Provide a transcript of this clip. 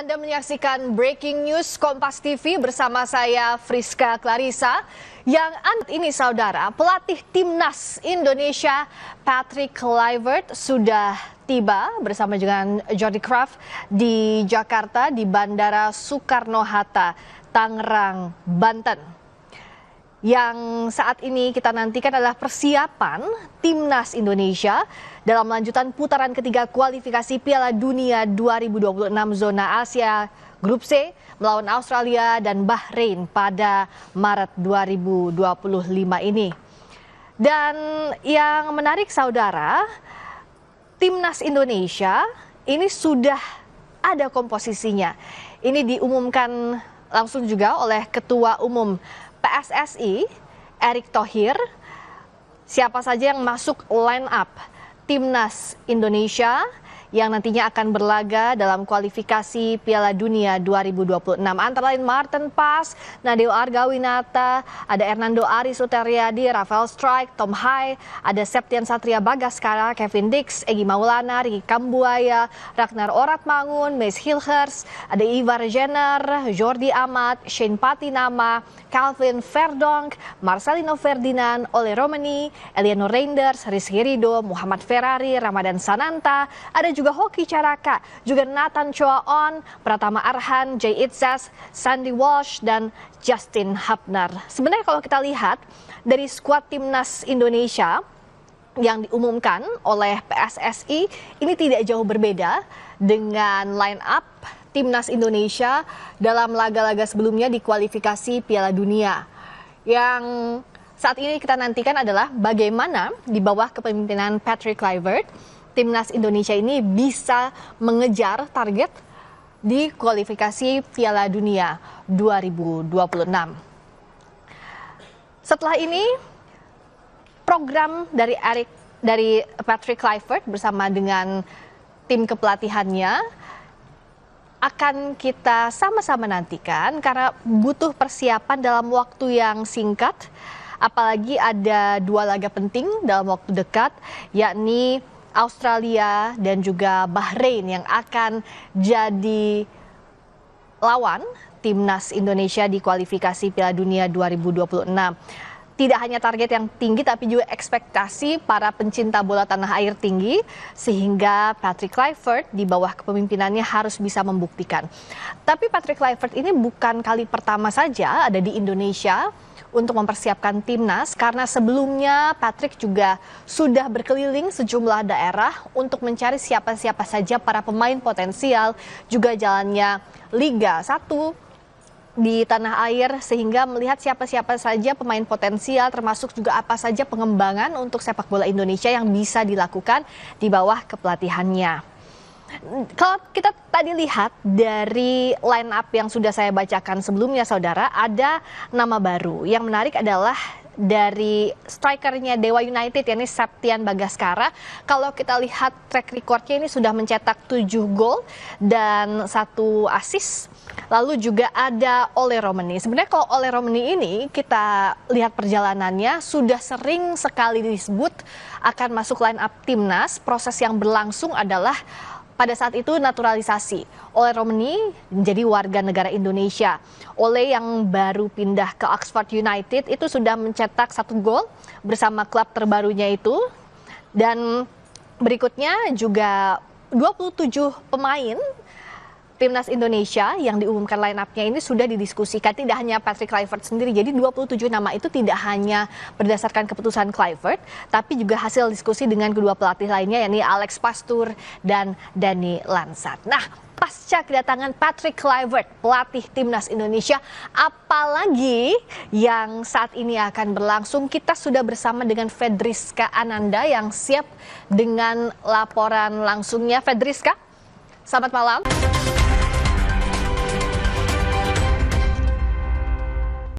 Anda menyaksikan Breaking News Kompas TV bersama saya Friska Clarissa. Yang ini saudara, pelatih Timnas Indonesia Patrick Kluivert sudah tiba bersama dengan Jordi Craft di Jakarta di Bandara Soekarno-Hatta, Tangerang, Banten. Yang saat ini kita nantikan adalah persiapan Timnas Indonesia dalam lanjutan putaran ketiga kualifikasi Piala Dunia 2026 zona Asia Grup C melawan Australia dan Bahrain pada Maret 2025 ini. Dan yang menarik saudara, Timnas Indonesia ini sudah ada komposisinya. Ini diumumkan langsung juga oleh Ketua Umum PSSI, Erick Thohir, siapa saja yang masuk line up Timnas Indonesia yang nantinya akan berlaga dalam kualifikasi Piala Dunia 2026. Antara lain Martin Paes, Nadeo Argawinata, ada Hernando Ari Suteryadi, Rafael Strijk, Tom Hai, ada Septian Satria Bagaskara, Kevin Dix, Egy Maulana, Ricky Kambuaya, Ragnar Oratmangun, Mees Hilgers, ada Ivar Jenner, Jordi Amat, Shane Patinama, Calvin Verdonk, Marcelino Ferdinand, Ole Romani, Eliano Reinders, Rizky Ridho, Muhammad Ferrari, Ramadan Sananta, ada juga Hoki Caraka, juga Nathan Choaon, Pratama Arhan, Jay Itzas, Sandy Walsh, dan Justin Hubner. Sebenarnya kalau kita lihat dari skuad Timnas Indonesia yang diumumkan oleh PSSI, ini tidak jauh berbeda dengan line up Timnas Indonesia dalam laga-laga sebelumnya di kualifikasi Piala Dunia. Yang saat ini kita nantikan adalah bagaimana di bawah kepemimpinan Patrick Kluivert, Timnas Indonesia ini bisa mengejar target di kualifikasi Piala Dunia 2026. Setelah ini, program dari Patrick Kluivert bersama dengan tim kepelatihannya akan kita sama-sama nantikan karena butuh persiapan dalam waktu yang singkat, apalagi ada dua laga penting dalam waktu dekat, yakni Australia dan juga Bahrain yang akan jadi lawan Timnas Indonesia di kualifikasi Piala Dunia 2026. Tidak hanya target yang tinggi tapi juga ekspektasi para pencinta bola tanah air tinggi, sehingga Patrick Kluivert di bawah kepemimpinannya harus bisa membuktikan. Tapi Patrick Kluivert ini bukan kali pertama saja ada di Indonesia untuk mempersiapkan timnas, karena sebelumnya Patrick juga sudah berkeliling sejumlah daerah untuk mencari siapa-siapa saja para pemain potensial, juga jalannya Liga 1 di tanah air, sehingga melihat siapa-siapa saja pemain potensial, termasuk juga apa saja pengembangan untuk sepak bola Indonesia yang bisa dilakukan di bawah kepelatihannya. Kalau kita tadi lihat dari line up yang sudah saya bacakan sebelumnya saudara, ada nama baru. Yang menarik adalah dari strikernya Dewa United, yakni Septian Bagaskara. Kalau kita lihat track recordnya ini sudah mencetak 7 gol dan 1 assist. Lalu juga ada Ole Romani. Sebenarnya kalau Ole Romani ini kita lihat perjalanannya sudah sering sekali disebut akan masuk line up timnas. Proses yang berlangsung adalah pada saat itu naturalisasi. Ole Romani menjadi warga negara Indonesia. Ole yang baru pindah ke Oxford United itu sudah mencetak 1 gol bersama klub terbarunya itu. Dan berikutnya juga 27 pemain Timnas Indonesia yang diumumkan line up-nya ini sudah didiskusikan, tidak hanya Patrick Kluivert sendiri. Jadi 27 nama itu tidak hanya berdasarkan keputusan Kluivert, tapi juga hasil diskusi dengan kedua pelatih lainnya, yakni Alex Pastur dan Dani Lansat. Nah, pasca kedatangan Patrick Kluivert, pelatih Timnas Indonesia, apalagi yang saat ini akan berlangsung, kita sudah bersama dengan Fedriska Ananda yang siap dengan laporan langsungnya. Fedriska, selamat malam.